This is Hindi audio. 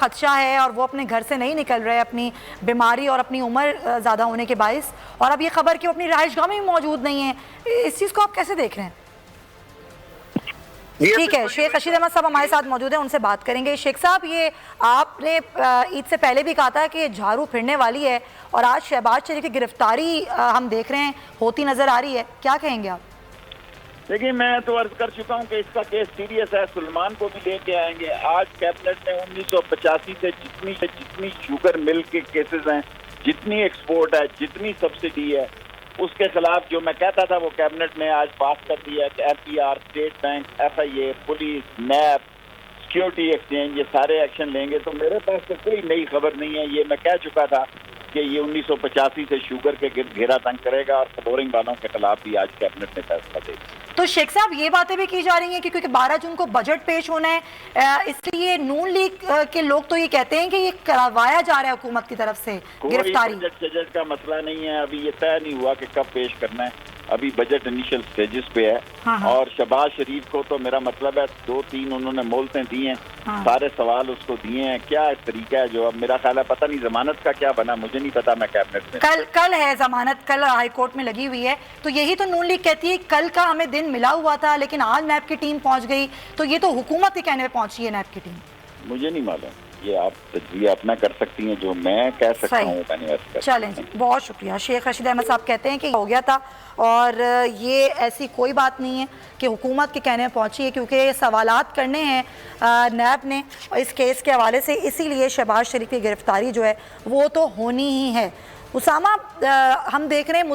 खदशा है और वो अपने घर से नहीं निकल रहे अपनी बीमारी और अपनी उम्र ज़्यादा होने के बायस, और अब ये खबर कि वो अपनी रहायशगाह में भी मौजूद नहीं है, इस चीज़ को आप कैसे देख रहे हैं? ठीक है, शेख रशीद अहमद साहब हमारे साथ मौजूद हैं, उनसे बात करेंगे। शेख साहब, ये आपने ईद से पहले भी कहा था कि झाड़ू फिरने वाली है और आज शहबाज शरीफ की गिरफ्तारी हम देख रहे हैं होती नज़र आ रही है, क्या कहेंगे आप? देखिए, मैं तो अर्ज कर चुका हूँ कि इसका केस सीरियस है। सुलेमान को भी लेके आएंगे। आज कैबिनेट में 1985 से जितनी शुगर मिल के केसेस हैं, जितनी एक्सपोर्ट है, जितनी सब्सिडी है, उसके खिलाफ जो मैं कहता था वो कैबिनेट में आज पास कर दिया है कि FBR, state bank, FIA, police, NAB, security exchange, ये सारे एक्शन लेंगे। तो मेरे पास तो कोई नई खबर नहीं है। ये मैं कह चुका था कि ये 1985 से शुगर के गिर्द घेरा तंग करेगा और फ्लोरिंग वालों के खिलाफ भी आज कैबिनेट में फैसला देगा। तो शेख साहब, ये बातें भी की जा रही हैं कि क्योंकि 12 जून को बजट पेश होना है, इसलिए नून लीग के लोग तो ये कहते हैं कि ये करवाया जा रहा है हुकूमत की तरफ से गिरफ्तारी। बजट का मसला नहीं है, अभी ये तय नहीं हुआ कि कब पेश करना है। अभी बजट इनिशियल स्टेजेस पे है। हाँ। और शहबाज शरीफ को तो मेरा मतलब है 2-3 उन्होंने मोहलतें दी हैं। हाँ। सारे सवाल उसको दिए हैं। क्या तरीका है जो अब मेरा ख्याल है, पता नहीं जमानत का क्या बना, मुझे नहीं पता। मैं कैबिनेट में कल है जमानत, कल हाई कोर्ट में लगी हुई है। तो यही तो नून लीग कहती है कल का हमें दिन मिला हुआ था लेकिन आज नैब की टीम पहुंच गई। तो ये तो हुकूमत के कहने पे पहुंची है नैब की टीम। मुझे नहीं मालूम, ये आप तजज़िया अपना कर सकती हैं, जो मैं कह सकता हूँ। चलें जी, बहुत शुक्रिया। शेख रशीद अहमद साहब कहते हैं कि हो गया था और ये ऐसी कोई बात नहीं है कि हुकूमत के कहने में पहुंची है, क्योंकि सवालात करने हैं नैब ने इस केस के हवाले से, इसीलिए शहबाज शरीफ की गिरफ्तारी जो है वो तो होनी ही है। उसामा, हम देख रहे हैं